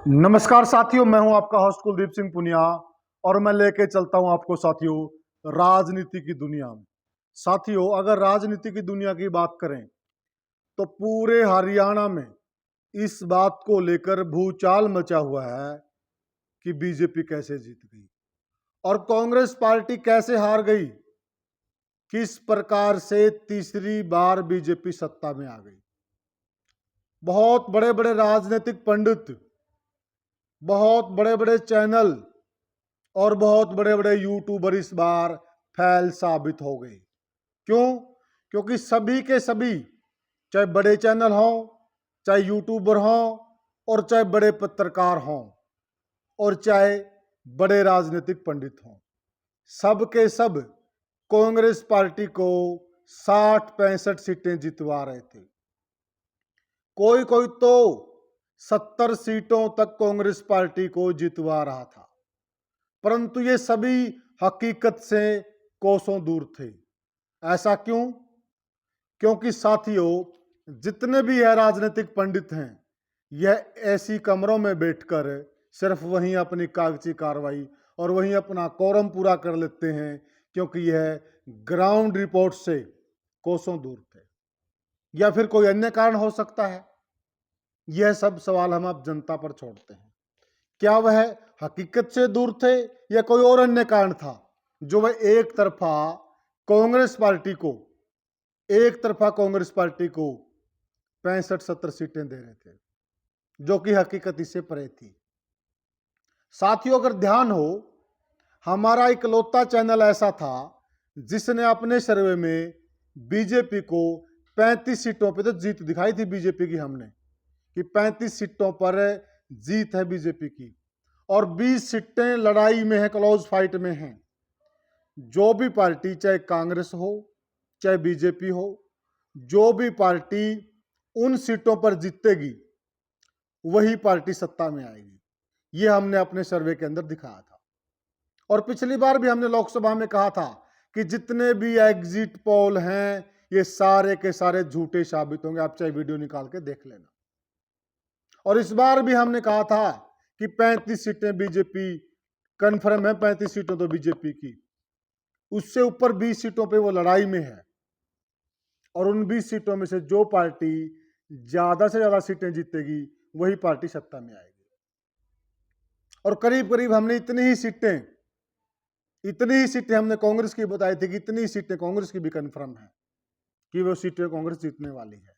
नमस्कार साथियों, मैं हूं आपका होस्ट कुलदीप सिंह पुनिया और मैं लेके चलता हूं आपको साथियों राजनीति की दुनिया में। साथियों, अगर राजनीति की दुनिया की बात करें तो पूरे हरियाणा में इस बात को लेकर भूचाल मचा हुआ है कि बीजेपी कैसे जीत गई और कांग्रेस पार्टी कैसे हार गई। किस प्रकार से तीसरी बार बीजेपी सत्ता में आ गई। बहुत बड़े बड़े राजनीतिक पंडित, बहुत बड़े बड़े चैनल और बहुत बड़े बड़े यूट्यूबर इस बार फेल साबित हो गए। क्यों? क्योंकि सभी के सभी, चाहे बड़े चैनल हों, चाहे यूट्यूबर हों, और चाहे बड़े पत्रकार हों, और चाहे बड़े राजनीतिक पंडित हों, सब के सब कांग्रेस पार्टी को 60-65 सीटें जितवा रहे थे। कोई कोई तो 70 सीटों तक कांग्रेस पार्टी को जितवा रहा था, परंतु ये सभी हकीकत से कोसों दूर थे। ऐसा क्यों? क्योंकि साथियों, जितने भी यह राजनीतिक पंडित हैं, यह ऐसी कमरों में बैठकर सिर्फ वहीं अपनी कागजी कार्रवाई और वहीं अपना कोरम पूरा कर लेते हैं, क्योंकि यह ग्राउंड रिपोर्ट से कोसों दूर थे। या फिर कोई अन्य कारण हो सकता है। यह सब सवाल हम अब जनता पर छोड़ते हैं। क्या वह हकीकत से दूर थे या कोई और अन्य कारण था जो वह एक तरफा कांग्रेस पार्टी को 65-70 सीटें दे रहे थे, जो कि हकीकत इससे परे थी। साथियों, अगर ध्यान हो, हमारा इकलौता चैनल ऐसा था जिसने अपने सर्वे में बीजेपी को 35 सीटों पर तो जीत दिखाई थी बीजेपी की हमने, कि 35 सीटों पर जीत है बीजेपी की और 20 सीटें लड़ाई में है, क्लोज फाइट में हैं। जो भी पार्टी, चाहे कांग्रेस हो चाहे बीजेपी हो, जो भी पार्टी उन सीटों पर जीतेगी वही पार्टी सत्ता में आएगी। ये हमने अपने सर्वे के अंदर दिखाया था। और पिछली बार भी हमने लोकसभा में कहा था कि जितने भी एग्जिट पोल हैं ये सारे के सारे झूठे साबित होंगे। आप चाहे वीडियो निकाल के देख लेना। और इस बार भी हमने कहा था कि 35 सीटें बीजेपी कन्फर्म है, 35 सीटों तो बीजेपी की, उससे ऊपर 20 सीटों पे वो लड़ाई में है। और उन 20 सीटों में से जो पार्टी ज्यादा से ज्यादा सीटें जीतेगी वही पार्टी सत्ता में आएगी। और करीब करीब हमने इतनी ही सीटें हमने कांग्रेस की बताई थी कि इतनी ही सीटें कांग्रेस की भी कन्फर्म है कि वो सीटें कांग्रेस जीतने वाली है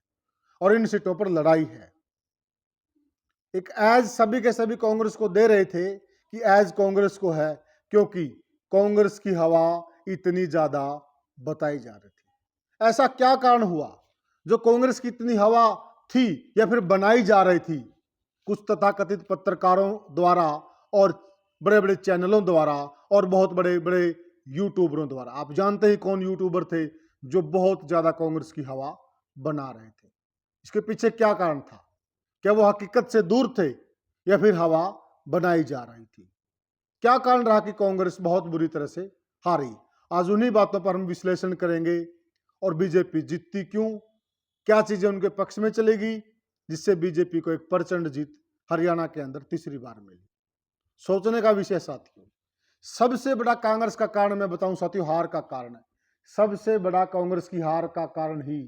और इन सीटों पर लड़ाई है। एक एज सभी के सभी कांग्रेस को दे रहे थे कि एज कांग्रेस को है, क्योंकि कांग्रेस की हवा इतनी ज्यादा बताई जा रही थी। ऐसा क्या कारण हुआ जो कांग्रेस की इतनी हवा थी या फिर बनाई जा रही थी कुछ तथाकथित पत्रकारों द्वारा और बड़े बड़े चैनलों द्वारा और बहुत बड़े बड़े यूट्यूबरों द्वारा। आप जानते ही कौन यूट्यूबर थे जो बहुत ज्यादा कांग्रेस की हवा बना रहे थे। इसके पीछे क्या कारण था? क्या वो हकीकत से दूर थे या फिर हवा बनाई जा रही थी? क्या कारण रहा कि कांग्रेस बहुत बुरी तरह से हारी? आज उन्हीं बातों पर हम विश्लेषण करेंगे। और बीजेपी जीतती क्यों, क्या चीजें उनके पक्ष में चलेगी जिससे बीजेपी को एक प्रचंड जीत हरियाणा के अंदर तीसरी बार मिली। सोचने का विषय साथियों। सबसे बड़ा कांग्रेस का कारण मैं बताऊं साथियों, हार का कारण है। सबसे बड़ा कांग्रेस की हार का कारण ही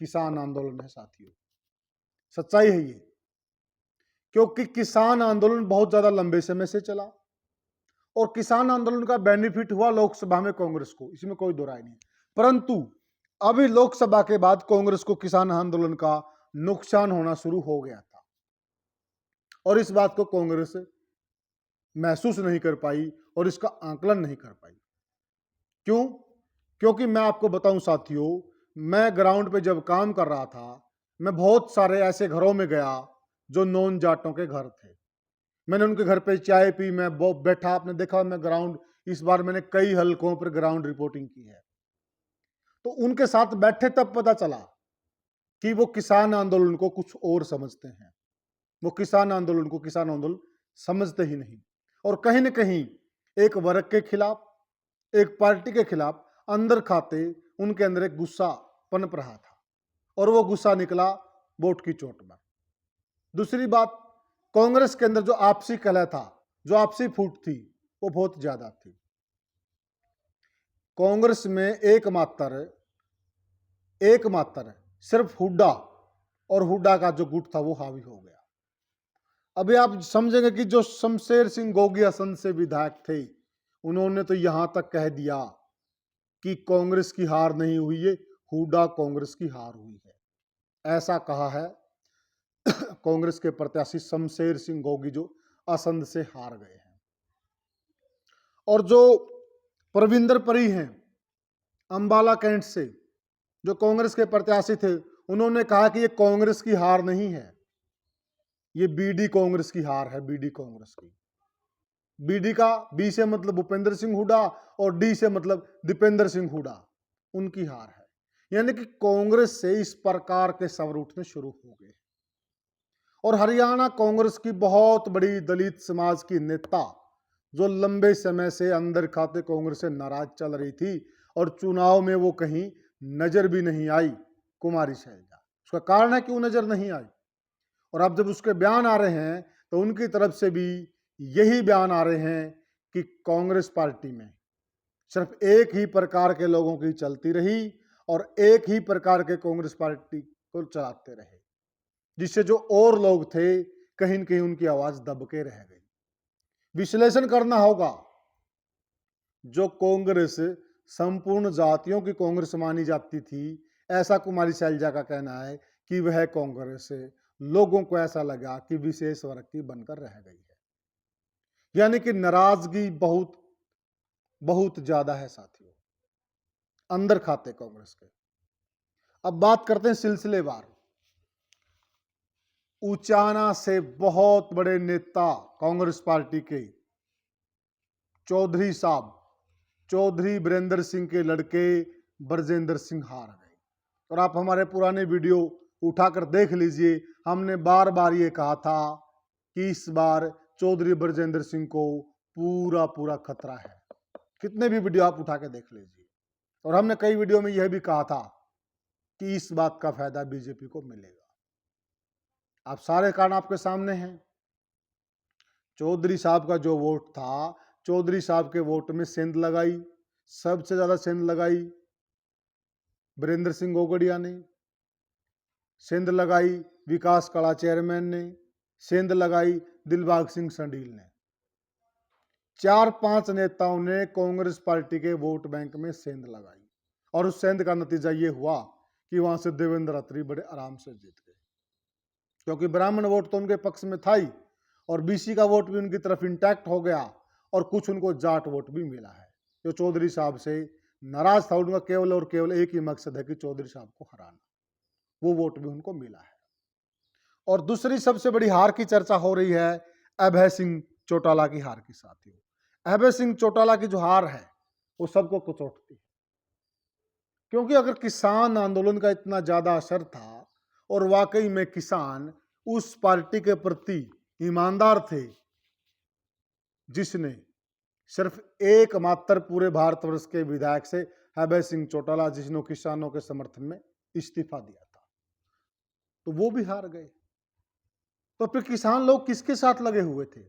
किसान आंदोलन है साथियों। सच्चाई है ये, क्योंकि किसान आंदोलन बहुत ज्यादा लंबे समय से चला और किसान आंदोलन का बेनिफिट हुआ लोकसभा में कांग्रेस को, इसमें कोई दो राय नहीं। परंतु अभी लोकसभा के बाद कांग्रेस को किसान आंदोलन का नुकसान होना शुरू हो गया था और इस बात को कांग्रेस महसूस नहीं कर पाई और इसका आकलन नहीं कर पाई। क्यों? क्योंकि मैं आपको बताऊं साथियों, मैं ग्राउंड पे जब काम कर रहा था, मैं बहुत सारे ऐसे घरों में गया जो नॉन जाटों के घर थे। मैंने उनके घर पे चाय पी, मैं बैठा, आपने देखा मैं ग्राउंड, इस बार मैंने कई हलकों पर ग्राउंड रिपोर्टिंग की है। तो उनके साथ बैठे तब पता चला कि वो किसान आंदोलन को कुछ और समझते हैं। वो किसान आंदोलन को किसान आंदोलन समझते ही नहीं और कहीं ना कहीं एक वर्ग के खिलाफ, एक पार्टी के खिलाफ अंदर खाते उनके अंदर एक गुस्सा पनप रहा था और वो गुस्सा निकला वोट की चोट पर। दूसरी बात, कांग्रेस के अंदर जो आपसी कलह था, जो आपसी फूट थी, वो बहुत ज्यादा थी। कांग्रेस में एकमात्र सिर्फ हुड्डा और हुड्डा का जो गुट था वो हावी हो गया। अभी आप समझेंगे कि जो शमशेर सिंह गोगी असंध से विधायक थे, उन्होंने तो यहां तक कह दिया कि कांग्रेस की हार नहीं हुई है, हुड्डा कांग्रेस की हार हुई है। ऐसा कहा है कांग्रेस के प्रत्याशी शमशेर सिंह गोगी जो असंध से हार गए हैं। और जो प्रविंदर परी हैं अंबाला कैंट से, जो कांग्रेस के प्रत्याशी थे, उन्होंने कहा कि ये कांग्रेस की हार नहीं है, ये बीडी कांग्रेस की हार है। बीडी कांग्रेस की, बीडी का बी से मतलब भूपेंद्र सिंह हुड्डा और डी से मतलब दीपेंद्र सिंह हुड्डा, उनकी हार है। यानी कि कांग्रेस से इस प्रकार के सवाल उठने शुरू हो गए। और हरियाणा कांग्रेस की बहुत बड़ी दलित समाज की नेता, जो लंबे समय से अंदर खाते कांग्रेस से नाराज चल रही थी और चुनाव में वो कहीं नजर भी नहीं आई, कुमारी शैलजा। उसका कारण है कि वो नजर नहीं आई। और अब जब उसके बयान आ रहे हैं तो उनकी तरफ से भी यही बयान आ रहे हैं कि कांग्रेस पार्टी में सिर्फ एक ही प्रकार के लोगों की चलती रही और एक ही प्रकार के कांग्रेस पार्टी को चलाते रहे, जिससे जो और लोग थे कहीं न कहीं उनकी आवाज दब के रह गई। विश्लेषण करना होगा, जो कांग्रेस संपूर्ण जातियों की कांग्रेस मानी जाती थी, ऐसा कुमारी शैलजा का कहना है कि वह कांग्रेस लोगों को ऐसा लगा कि विशेष वर्ग की बनकर रह गई है। यानी कि नाराजगी बहुत बहुत ज्यादा है साथियों, अंदर खाते कांग्रेस के। अब बात करते हैं सिलसिलेवार। उचाना से बहुत बड़े नेता कांग्रेस पार्टी के चौधरी साहब, चौधरी बीरेंद्र सिंह के लड़के ब्रजेंद्र सिंह हार गए। और आप हमारे पुराने वीडियो उठाकर देख लीजिए, हमने बार बार ये कहा था कि इस बार चौधरी ब्रजेंद्र सिंह को पूरा पूरा खतरा है। कितने भी वीडियो आप उठा के देख लीजिए। और हमने कई वीडियो में यह भी कहा था कि इस बात का फायदा बीजेपी को मिलेगा। आप सारे कारण आपके सामने हैं। चौधरी साहब का जो वोट था, चौधरी साहब के वोट में सेंध लगाई, सबसे ज्यादा सेंध लगाई बीरेंद्र सिंह गोगड़िया ने, सेंध लगाई विकास कड़ा चेयरमैन ने, सेंध लगाई दिलबाग सिंह संडील ने। 4-5 नेताओं ने कांग्रेस पार्टी के वोट बैंक में सेंध लगाई। और उस सेंध का नतीजा ये हुआ कि वहां से देवेंद्र अत्री बड़े आराम से जीत गए, क्योंकि ब्राह्मण वोट तो उनके पक्ष में था ही, और बीसी का वोट भी उनकी तरफ इंटैक्ट हो गया, और कुछ उनको जाट वोट भी मिला है। जो चौधरी साहब से नाराज था, उनका केवल और केवल एक ही मकसद है कि चौधरी साहब को हराना, वो वोट भी उनको मिला है। और दूसरी सबसे बड़ी हार की चर्चा हो रही है अभय सिंह चौटाला की हार की। साथियों, अभय सिंह चौटाला की जो हार है वो सबको कुचोटती है, क्योंकि अगर किसान आंदोलन का इतना ज्यादा असर था और वाकई में किसान उस पार्टी के प्रति ईमानदार थे, जिसने सिर्फ एकमात्र पूरे भारतवर्ष के विधायक से अभय सिंह चौटाला, जिसने किसानों के समर्थन में इस्तीफा दिया था, तो वो भी हार गए। तो फिर किसान लोग किसके साथ लगे हुए थे,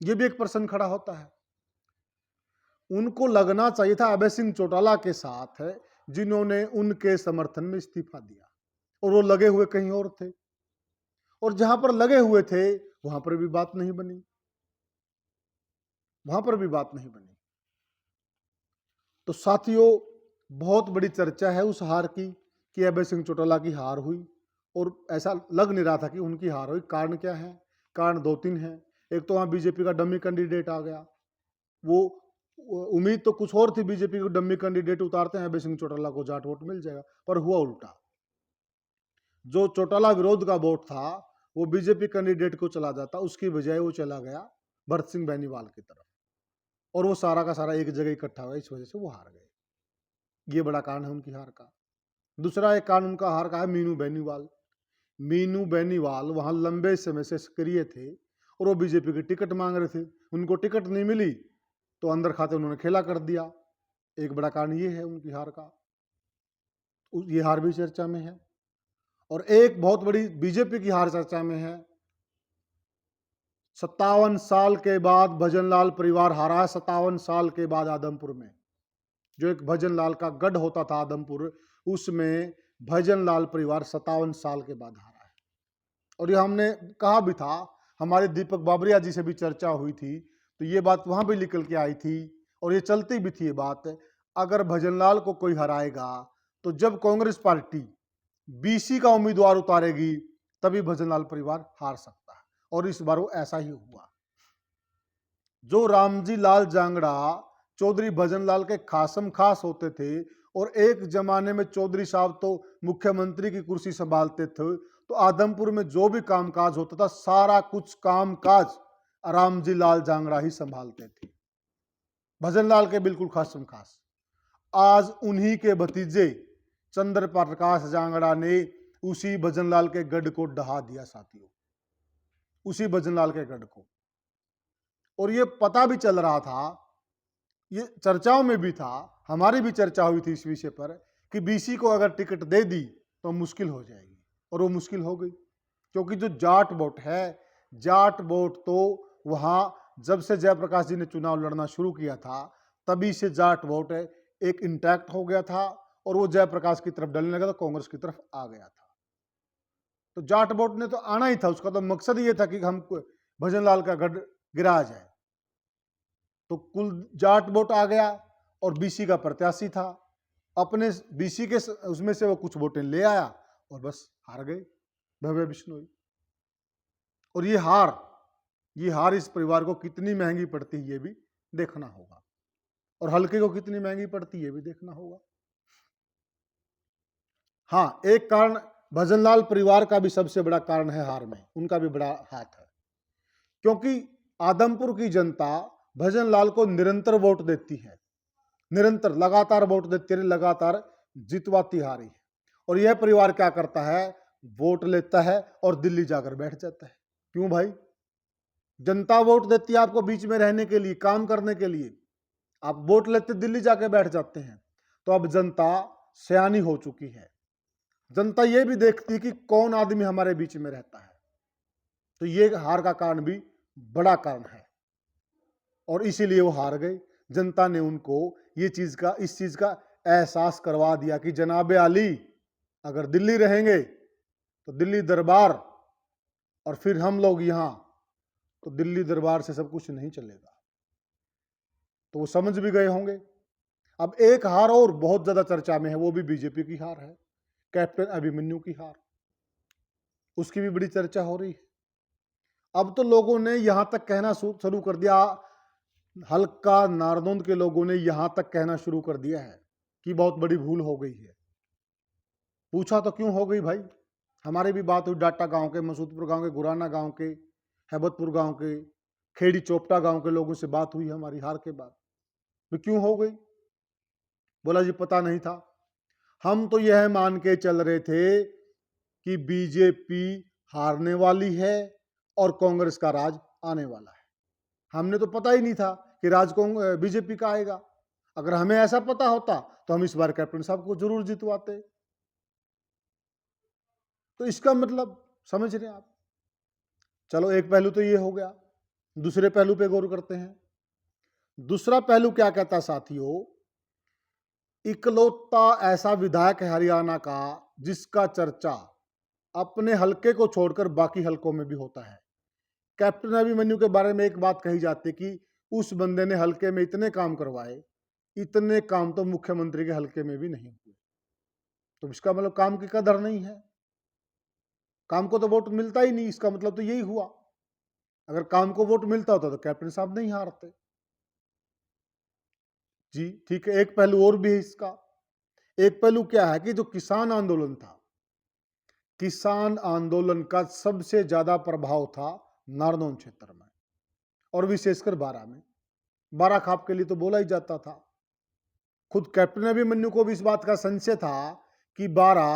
ये भी एक प्रश्न खड़ा होता है। उनको लगना चाहिए था अभय सिंह चौटाला के साथ है, जिन्होंने उनके समर्थन में इस्तीफा दिया, और वो लगे हुए कहीं और थे। और जहां पर लगे हुए थे वहां पर भी बात नहीं बनी, वहां पर भी बात नहीं बनी। तो साथियों, बहुत बड़ी चर्चा है उस हार की कि अभय सिंह चौटाला की हार हुई, और ऐसा लग नहीं रहा था कि उनकी हार हुई। कारण क्या है? कारण 2-3 हैं। एक तो वहां बीजेपी का डमी कैंडिडेट आ गया। वो उम्मीद तो कुछ और थी, बीजेपी को डमी कैंडिडेट उतारते हैं अभय सिंह चौटाला को जाट वोट मिल जाएगा, पर हुआ उल्टा। जो चौटाला विरोध का वोट था वो बीजेपी कैंडिडेट को चला जाता, उसकी बजाय वो चला गया भरत सिंह बेनीवाल की तरफ, और वो सारा का सारा एक जगह इकट्ठा हुआ, इस वजह से वो हार गए। ये बड़ा कारण है उनकी हार का। दूसरा एक कारण उनका हार का है मीनू बेनीवाल। मीनू बेनीवाल वहां लंबे समय से सक्रिय थे और वो बीजेपी की टिकट मांग रहे थे। उनको टिकट नहीं मिली तो अंदर खाते उन्होंने खेला कर दिया। एक बड़ा कारण ये है उनकी हार का, ये हार भी चर्चा में है। और एक बहुत बड़ी बीजेपी की हार चर्चा में है, 57 साल के बाद भजनलाल परिवार हारा है। 57 साल के बाद आदमपुर में, जो एक भजनलाल का गढ़ होता था आदमपुर, उसमें भजनलाल परिवार 57 साल के बाद हारा है। और ये हमने कहा भी था, हमारे दीपक बाबरिया जी से भी चर्चा हुई थी, तो ये बात वहां भी निकल के आई थी और ये चलती भी थी ये बात। अगर भजनलाल को कोई हराएगा तो जब कांग्रेस पार्टी बीसी का उम्मीदवार उतारेगी तभी भजनलाल परिवार हार सकता है, और इस बार वो ऐसा ही हुआ। जो रामजी लाल जांगड़ा चौधरी भजनलाल के खासम खास होते थे, और एक जमाने में चौधरी साहब तो मुख्यमंत्री की कुर्सी संभालते थे, तो आदमपुर में जो भी कामकाज होता था सारा कुछ कामकाज रामजी लाल जांगड़ा ही संभालते थे, भजनलाल के बिल्कुल खासम खास। आज उन्हीं के भतीजे चंद्र प्रकाश जांगड़ा ने उसी भजनलाल के गढ़ को ढहा दिया साथियों, उसी भजनलाल के गढ़ को। और ये पता भी चल रहा था, ये चर्चाओं में भी था, हमारी भी चर्चा हुई थी इस विषय पर, कि बीसी को अगर टिकट दे दी तो मुश्किल हो जाएगी, और वो मुश्किल हो गई। क्योंकि जो जाट वोट है, जाट वोट तो वहां जब से जयप्रकाश जी ने चुनाव लड़ना शुरू किया था तभी से जाट वोट एक इंटैक्ट हो गया था, और वो जयप्रकाश की तरफ डलने लगा, तो कांग्रेस की तरफ आ गया था। तो जाट वोट ने तो आना ही था, उसका तो मकसद ये था कि हम भजनलाल का गढ़ गिराया जाए। तो कुल जाट वोट आ गया, और बीसी का प्रत्याशी था, अपने बीसी के उसमें से वो कुछ वोटें ले आया, और बस हार गए भव्य बिश्नोई। और ये हार इस परिवार को कितनी महंगी पड़ती है ये भी देखना होगा, और हल्के को कितनी महंगी पड़ती है ये भी देखना होगा। हाँ, एक कारण भजनलाल परिवार का भी सबसे बड़ा कारण है हार में, उनका भी बड़ा हाथ है। क्योंकि आदमपुर की जनता भजनलाल को निरंतर वोट देती है, निरंतर लगातार वोट देती है, लगातार जितवाती हारी है। और यह परिवार क्या करता है, वोट लेता है और दिल्ली जाकर बैठ जाता है। क्यों भाई? जनता वोट देती है आपको बीच में रहने के लिए, काम करने के लिए। आप वोट लेते दिल्ली जाके बैठ जाते हैं। तो अब जनता सयानी हो चुकी है, जनता ये भी देखती है कि कौन आदमी हमारे बीच में रहता है। तो ये हार का कारण भी बड़ा कारण है, और इसीलिए वो हार गए। जनता ने उनको इस चीज का एहसास करवा दिया कि जनाबे आली अगर दिल्ली रहेंगे तो दिल्ली दरबार, और फिर हम लोग यहां, तो दिल्ली दरबार से सब कुछ नहीं चलेगा। तो वो समझ भी गए होंगे। अब एक हार और बहुत ज्यादा चर्चा में है, वो भी बीजेपी की हार है, कैप्टन अभिमन्यु की हार। उसकी भी बड़ी चर्चा हो रही है। अब तो लोगों ने यहां तक कहना शुरू कर दिया, हल्का नारनौंद के लोगों ने यहां तक कहना शुरू कर दिया है कि बहुत बड़ी भूल हो गई है। पूछा तो क्यों हो गई भाई? हमारी भी बात हुई डाटा गांव के, मसूदपुर गांव के, गुराना गांव के, हैबतपुर गांव के, खेड़ी चोपटा गांव के लोगों से बात हुई हमारी हार के बाद। तो क्यों हो गई? बोला जी पता नहीं था, हम तो यह मान के चल रहे थे कि बीजेपी हारने वाली है और कांग्रेस का राज आने वाला है। हमने तो पता ही नहीं था कि राज बीजेपी का आएगा। अगर हमें ऐसा पता होता तो हम इस बार कैप्टन साहब को जरूर जितवाते। तो इसका मतलब समझ रहे हैं आप? चलो एक पहलू तो ये हो गया, दूसरे पहलू पे गौर करते हैं। दूसरा पहलू क्या कहता साथियों, इकलौता ऐसा विधायक है हरियाणा का जिसका चर्चा अपने हलके को छोड़कर बाकी हलकों में भी होता है। कैप्टन अभिमन्यु के बारे में एक बात कही जाती है कि उस बंदे ने हलके में इतने काम करवाए, इतने काम तो मुख्यमंत्री के हलके में भी नहीं हुए। तो इसका मतलब काम की कदर नहीं है, काम को तो वोट मिलता ही नहीं। इसका मतलब तो यही हुआ, अगर काम को वोट मिलता होता तो कैप्टन साहब नहीं हारते। जी ठीक है, एक पहलू और भी है इसका। एक पहलू क्या है कि जो किसान आंदोलन था, किसान आंदोलन का सबसे ज्यादा प्रभाव था नारनौंद क्षेत्र में, और विशेषकर बारा में। बारा खाप के लिए तो बोला ही जाता था। खुद कैप्टन अभिमन्यु को भी इस बात का संशय था कि बारा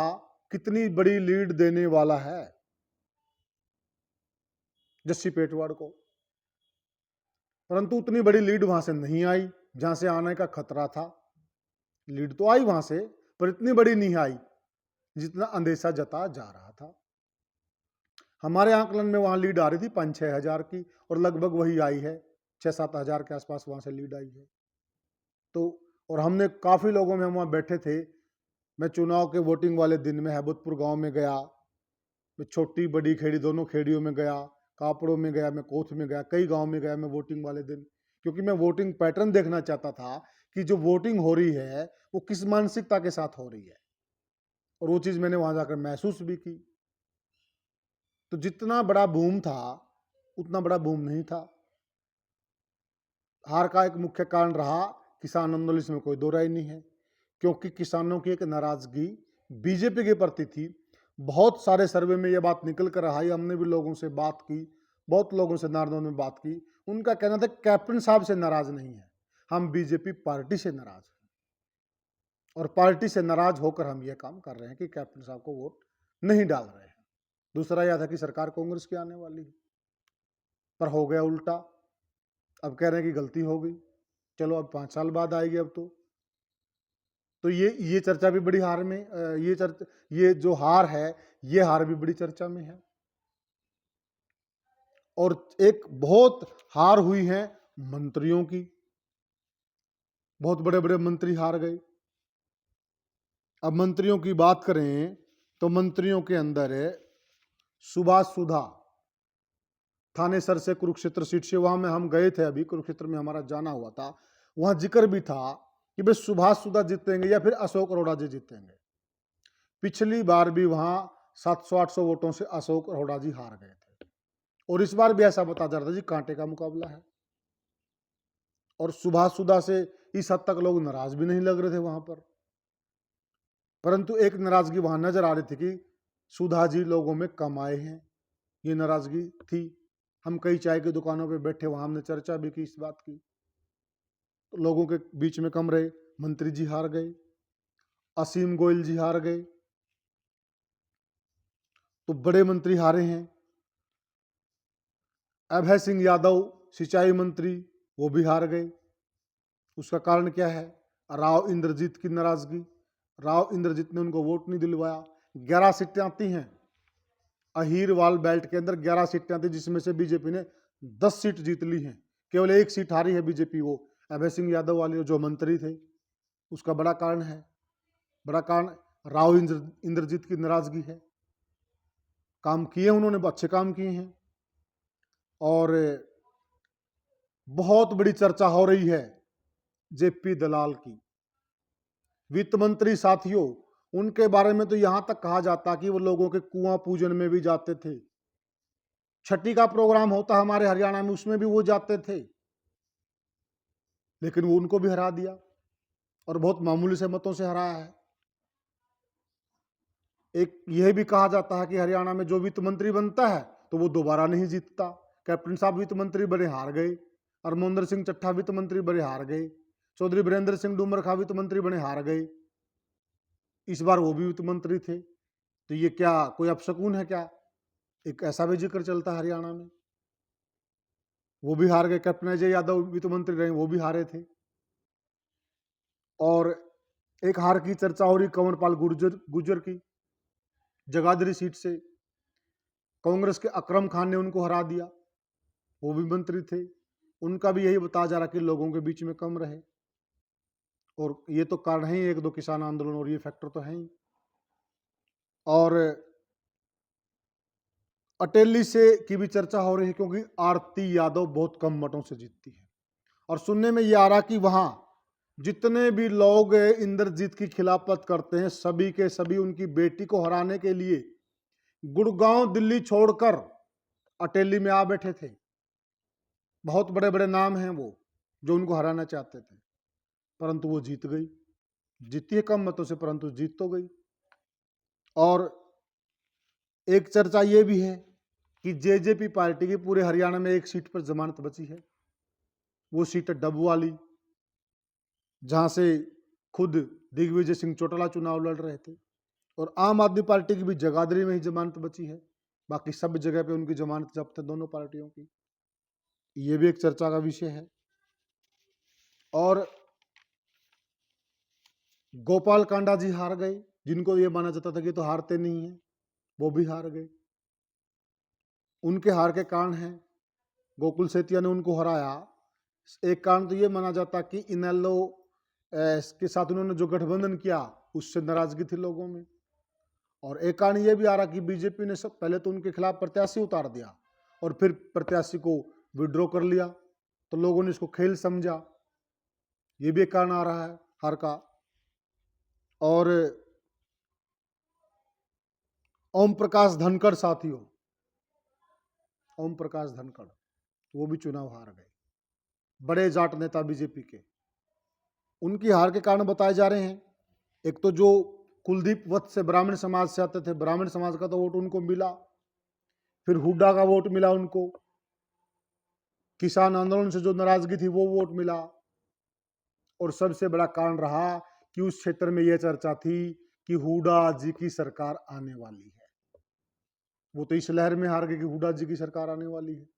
कितनी बड़ी लीड देने वाला है जस्सी पेटवाड़ को, परंतु उतनी बड़ी लीड वहां से नहीं आई जहां से आने का खतरा था। लीड तो आई वहां से, पर इतनी बड़ी नहीं आई जितना अंदेशा जता जा रहा था। हमारे आंकलन में वहां लीड आ रही थी 5-6 हजार की, और लगभग वही आई है, 6-7 हजार के आसपास वहां से लीड आई है। तो और हमने काफी लोगों में वहां बैठे थे। मैं चुनाव के वोटिंग वाले दिन में हैबतपुर गांव में गया, मैं छोटी बड़ी खेड़ी दोनों खेड़ियों में गया, कापड़ों में गया, मैं कोथ में गया, कई गांव में गया मैं वोटिंग वाले दिन, क्योंकि मैं वोटिंग पैटर्न देखना चाहता था कि जो वोटिंग हो रही है वो किस मानसिकता के साथ हो रही है, और वो चीज मैंने वहां जाकर महसूस भी की। तो जितना बड़ा बूम था उतना बड़ा बूम नहीं था। हार का एक मुख्य कारण रहा किसान आंदोलन, इसमें कोई दो राय नहीं है, क्योंकि किसानों की एक नाराजगी बीजेपी के प्रति थी। बहुत सारे सर्वे में यह बात निकल कर रहा है, हमने भी लोगों से बात की, बहुत लोगों से नारनौल में बात की, उनका कहना था कैप्टन साहब से नाराज नहीं है, हम बीजेपी पार्टी से नाराज हैं, और पार्टी से नाराज होकर हम यह काम कर रहे हैं कि कैप्टन साहब को वोट नहीं डाल रहे हैं। दूसरा यह था कि सरकार कांग्रेस की आने वाली है, पर हो गया उल्टा। अब कह रहे हैं कि गलती हो गई, चलो अब 5 साल बाद आएगी अब तो ये चर्चा भी बड़ी हार में, ये जो हार है, ये हार भी बड़ी चर्चा में है। और एक बहुत हार हुई है मंत्रियों की, बहुत बड़े बड़े मंत्री हार गए। अब मंत्रियों की बात करें तो मंत्रियों के अंदर है सुभाष सुधा, थानेसर से कुरुक्षेत्र सीट से, वहां में हम गए थे, अभी कुरुक्षेत्र में हमारा जाना हुआ था, वहां जिक्र भी था कि भाई सुभाष सुधा जीतेंगे या फिर अशोक अरोड़ा जी जीतेंगे। पिछली बार भी वहां 700-800 वोटों से अशोक अरोड़ा जी हार गए थे, और इस बार भी ऐसा बता जा रहा था जी कांटे का मुकाबला है, और सुभाष सुधा से इस हद तक लोग नाराज भी नहीं लग रहे थे वहां पर। परंतु एक नाराजगी वहां नजर आ रही थी कि सुधा जी लोगों में कम आए हैं, ये नाराजगी थी। हम कई चाय की दुकानों पे बैठे, वहां हमने चर्चा भी की इस बात की, तो लोगों के बीच में कम रहे। मंत्री जी हार गए, असीम गोयल जी हार गए, तो बड़े मंत्री हारे हैं। अभय सिंह यादव सिंचाई मंत्री, वो भी हार गए। उसका कारण क्या है? राव इंद्रजीत की नाराजगी, राव इंद्रजीत ने उनको वोट नहीं दिलवाया। 11 सीटें आती हैं अहीरवाल बेल्ट के अंदर, 11 सीटें आती, जिसमें से बीजेपी ने 10 सीट जीत ली हैं, केवल 1 सीट हारी है बीजेपी, वो अभय सिंह यादव वाले जो मंत्री थे। उसका बड़ा कारण है, बड़ा कारण राव इंद्रजीत की नाराजगी है। काम किए उन्होंने, अच्छे काम किए हैं, और बहुत बड़ी चर्चा हो रही है जेपी दलाल की, वित्त मंत्री साथियों। उनके बारे में तो यहां तक कहा जाता कि वो लोगों के कुआं पूजन में भी जाते थे, छठी का प्रोग्राम होता हमारे हरियाणा में, उसमें भी वो जाते थे, लेकिन वो उनको भी हरा दिया, और बहुत मामूली से मतों से हराया है। एक यह भी कहा जाता है कि हरियाणा में जो वित्त मंत्री बनता है तो वो दोबारा नहीं जीतता। कैप्टन साहब वित्त मंत्री बड़े हार गए, हरमोंदर सिंह चट्ठा वित्त मंत्री बड़े हार गए, चौधरी वीरेंद्र सिंह डूमरखा वित्त मंत्री बड़े हार गए, इस बार वो भी वित्त मंत्री थे। तो ये क्या कोई अपशकुन है क्या? एक ऐसा भी जिक्र चलता है हरियाणा में। वो भी हार गए, कैप्टन अजय यादव वित्त मंत्री रहे, वो भी हारे थे। और एक हार की चर्चा हो रही कंवरपाल गुर्जर की, जगाधरी सीट से कांग्रेस के अकरम खान ने उनको हरा दिया, वो भी मंत्री थे। उनका भी यही बताया जा रहा कि लोगों के बीच में कम रहे, और ये तो कारण है ही, 1-2 किसान आंदोलन, और ये फैक्टर तो है ही। और अटेली से की भी चर्चा हो रही है, क्योंकि आरती यादव बहुत कम मतों से जीतती है, और सुनने में ये आ रहा कि वहां जितने भी लोग इंद्रजीत की खिलाफत करते हैं, सभी के सभी उनकी बेटी को हराने के लिए गुड़गांव दिल्ली छोड़कर अटेली में आ बैठे थे। बहुत बड़े बड़े नाम हैं वो जो उनको हराना चाहते थे, परंतु वो जीत गई, जीती है कम मतों से, परंतु जीत तो गई। और एक चर्चा ये भी है कि जेजेपी पार्टी की पूरे हरियाणा में एक सीट पर जमानत बची है, वो सीट है डब वाली, जहां से खुद दिग्विजय सिंह चौटाला चुनाव लड़ रहे थे। और आम आदमी पार्टी की भी जगाधरी में ही जमानत बची है, बाकी सब जगह पे उनकी जमानत जब्त है दोनों पार्टियों की। ये भी एक चर्चा का विषय है। और गोपाल कांडा जी हार गए, जिनको ये माना जाता था कि तो हारते नहीं है, वो भी हार गए। उनके हार के कारण हैं। गोकुल सेतिया ने उनको हराया। एक कारण तो ये माना जाता कि इनेलो के साथ उन्होंने जो गठबंधन किया उससे नाराजगी थी लोगों में। और एक कारण ये भी आ रहा कि बीजेपी ने सब पहले तो उनके खिलाफ प्रत्याशी उतार दिया और फिर प्रत्याशी को विड्रॉ कर लिया, तो लोगों ने इसको खेल समझा। ये भी एक कारण आ रहा है हार का। और ओम प्रकाश धनखड़ साथियों, ओम प्रकाश धनखड़ वो भी चुनाव हार गए, बड़े जाट नेता बीजेपी के। उनकी हार के कारण बताए जा रहे हैं। एक तो जो कुलदीप वत्स से ब्राह्मण समाज से आते थे, ब्राह्मण समाज का तो वोट उनको मिला, फिर हुड्डा का वोट मिला उनको, किसान आंदोलन से जो नाराजगी थी वो वोट मिला, और सबसे बड़ा कारण रहा कि उस क्षेत्र में यह चर्चा थी कि हुड्डा जी की सरकार आने वाली है। वो तो इस लहर में हार गए कि हुड्डा जी की सरकार आने वाली है।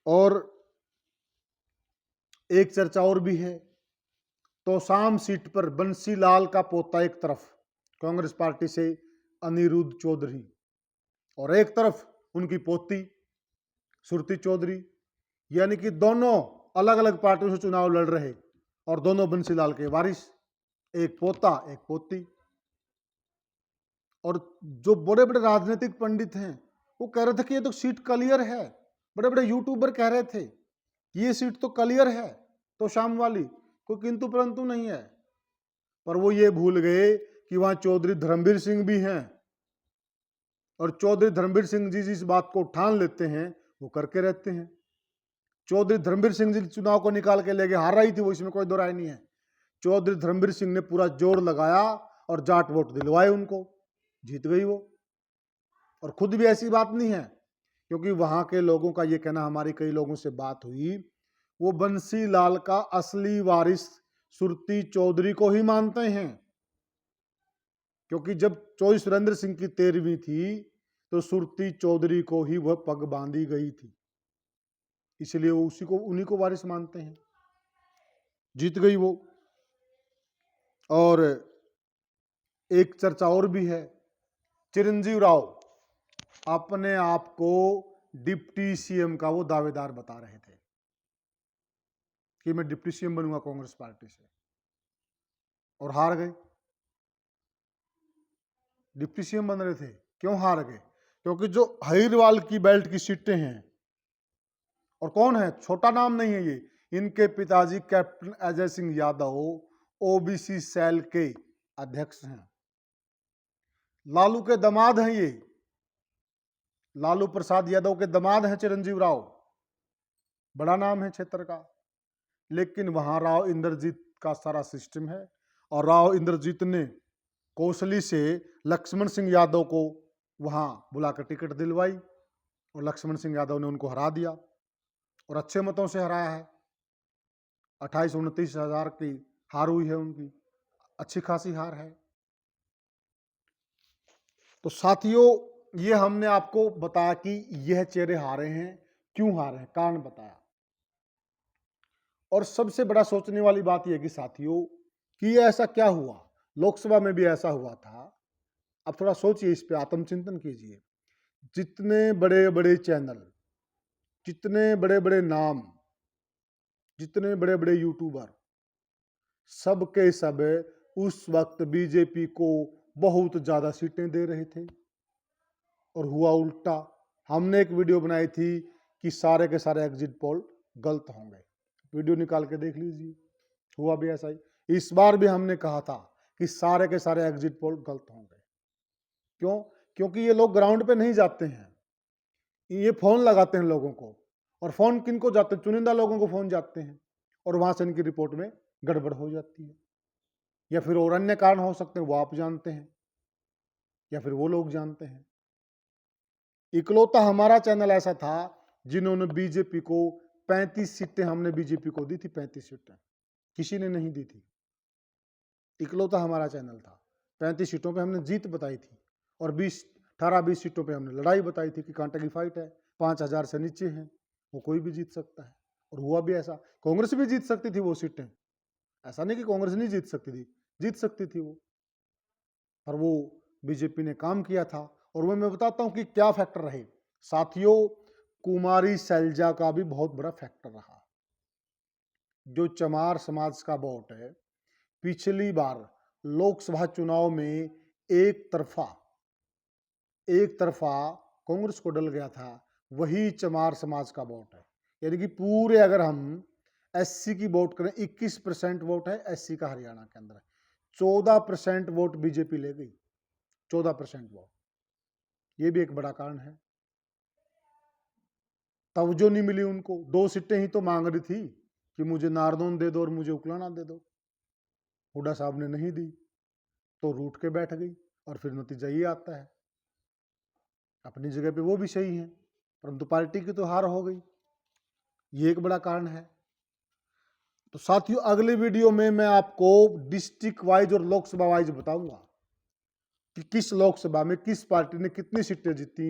और एक चर्चा और भी है, तोशाम सीट पर बंसीलाल का पोता एक तरफ कांग्रेस पार्टी से अनिरुद्ध चौधरी, और एक तरफ उनकी पोती सुरती चौधरी, यानी कि दोनों अलग अलग पार्टियों से चुनाव लड़ रहे और दोनों बंसीलाल के वारिस, एक पोता एक पोती। और जो बड़े बड़े राजनीतिक पंडित हैं वो कह रहे थे कि ये तो सीट क्लियर है, बड़े बड़े यूट्यूबर कह रहे थे कि ये सीट तो क्लियर है तो शाम वाली, कोई किंतु परंतु नहीं है। पर वो ये भूल गए कि वहां चौधरी धर्मवीर सिंह भी हैं, और चौधरी धर्मवीर सिंह जी जिस बात को ठान लेते हैं वो करके रहते हैं। चौधरी धर्मवीर सिंह जी चुनाव को निकाल के लेके हार रही थी वो, इसमें कोई दो राय नहीं है। चौधरी धर्मवीर सिंह ने पूरा जोर लगाया और जाट वोट दिलवाए उनको, जीत गई वो। और खुद भी ऐसी बात नहीं है, क्योंकि वहां के लोगों का ये कहना, हमारी कई लोगों से बात हुई, वो बंसीलाल का असली वारिस सुरती चौधरी को ही मानते हैं। क्योंकि जब चौधरी सुरेंद्र सिंह की 13वीं थी तो सुरती चौधरी को ही वह पग बांधी गई थी, इसलिए वो उसी को उन्हीं को वारिस मानते हैं। जीत गई वो। और एक चर्चा और भी है, चिरंजीव राव अपने आप को डिप्टी सीएम का वो दावेदार बता रहे थे कि मैं डिप्टी सीएम बनूंगा कांग्रेस पार्टी से, और हार गए। डिप्टी सीएम बन रहे थे, क्यों हार गए? क्योंकि जो हरीरवाल की बेल्ट की सीटें हैं, और कौन है, छोटा नाम नहीं है ये, इनके पिताजी captain Ajay Singh Yadav OBC cell के अध्यक्ष हैं, लालू के दामाद हैं ये, लालू प्रसाद यादव के दामाद हैं चिरंजीव राव, बड़ा नाम है क्षेत्र का। लेकिन वहां राव इंद्रजीत का सारा सिस्टम है, और राव इंद्रजीत ने कौशली से लक्ष्मण सिंह यादव को वहां बुलाकर टिकट दिलवाई, और लक्ष्मण सिंह यादव ने उनको हरा दिया, और अच्छे मतों से हराया है। 28-29 हजार की हार हुई है उनकी, अच्छी खासी हार है। तो साथियों, ये हमने आपको बताया कि यह चेहरे हारे हैं, क्यों हारे हैं, कारण बताया। और सबसे बड़ा सोचने वाली बात यह कि साथियों कि ये ऐसा क्या हुआ, लोकसभा में भी ऐसा हुआ था। अब थोड़ा सोचिए, इस पे आत्मचिंतन कीजिए। जितने बड़े बड़े चैनल, जितने बड़े बड़े नाम, जितने बड़े बड़े यूट्यूबर, सब के सब उस वक्त बीजेपी को बहुत ज्यादा सीटें दे रहे थे, और हुआ उल्टा। हमने एक वीडियो बनाई थी कि सारे के सारे एग्जिट पोल गलत होंगे, वीडियो निकाल के देख लीजिए, हुआ भी ऐसा ही। इस बार भी हमने कहा था कि सारे के सारे एग्जिट पोल गलत होंगे। क्यों? क्योंकि ये लोग ग्राउंड पे नहीं जाते हैं, ये फोन लगाते हैं लोगों को, और फोन किनको जाते हैं, चुनिंदा लोगों को फोन जाते हैं, और वहां से इनकी रिपोर्ट में गड़बड़ हो जाती है। या फिर और अन्य कारण हो सकते हैं, वो आप जानते हैं या फिर वो लोग जानते हैं। इकलौता हमारा चैनल ऐसा था जिन्होंने बीजेपी को 35 सीटें, हमने बीजेपी को दी थी 35 सीटें, किसी ने नहीं दी थी। इकलौता हमारा चैनल था, 35 सीटों पे हमने जीत बताई थी, और 18-20 सीटों पे हमने लड़ाई बताई थी कि कांटे की फाइट है, 5000 से नीचे है, वो कोई भी जीत सकता है। और हुआ भी ऐसा, कांग्रेस भी जीत सकती थी वो सीटें, ऐसा नहीं कि कांग्रेस नहीं जीत सकती थी, जीत सकती थी वो, पर वो बीजेपी ने काम किया था और वो मैं बताता हूं कि क्या फैक्टर रहे। साथियों, कुमारी शैलजा का भी बहुत बड़ा फैक्टर रहा। जो चमार समाज का वोट है, पिछली बार लोकसभा चुनाव में एक तरफा कांग्रेस को डल गया था, वही चमार समाज का वोट है। यानी कि पूरे अगर हम एससी की वोट करें, 21% वोट है एससी का हरियाणा के अंदर, 14% वोट बीजेपी ले गई, 14% वोट। ये भी एक बड़ा कारण है। तवज्जो नहीं मिली उनको, 2 सीटें ही तो मांग रही थी कि मुझे नारनौल दे दो और मुझे उकलाना दे दो। हुड्डा साहब ने नहीं दी तो रूठ के बैठ गई, और फिर नतीजा ये आता है। अपनी जगह पे वो भी सही है, परंतु पार्टी की तो हार हो गई। ये एक बड़ा कारण है। तो साथियों, अगले वीडियो में मैं आपको डिस्ट्रिक्ट वाइज और लोकसभा वाइज बताऊंगा कि किस लोकसभा में किस पार्टी ने कितनी सीटें जीती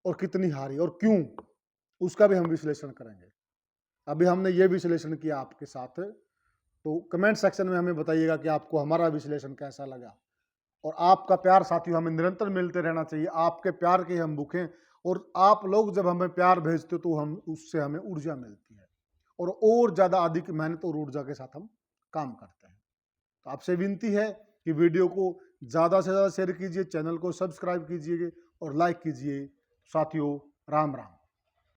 और कितनी हारी और क्यों, उसका भी हम विश्लेषण करेंगे। अभी हमने ये विश्लेषण किया आपके साथ, तो कमेंट सेक्शन में हमें बताइएगा कि आपको हमारा विश्लेषण कैसा लगा। और आपका प्यार साथियों हमें निरंतर मिलते रहना चाहिए। आपके प्यार के हम भूखे, और आप लोग जब हमें प्यार भेजते हो तो हम उससे हमें ऊर्जा मिलती है, और ज़्यादा अधिक मेहनत और ऊर्जा के साथ हम काम करते हैं। तो आपसे विनती है कि वीडियो को ज़्यादा से ज़्यादा शेयर कीजिए, चैनल को सब्सक्राइब कीजिए और लाइक कीजिए। साथियों, राम राम।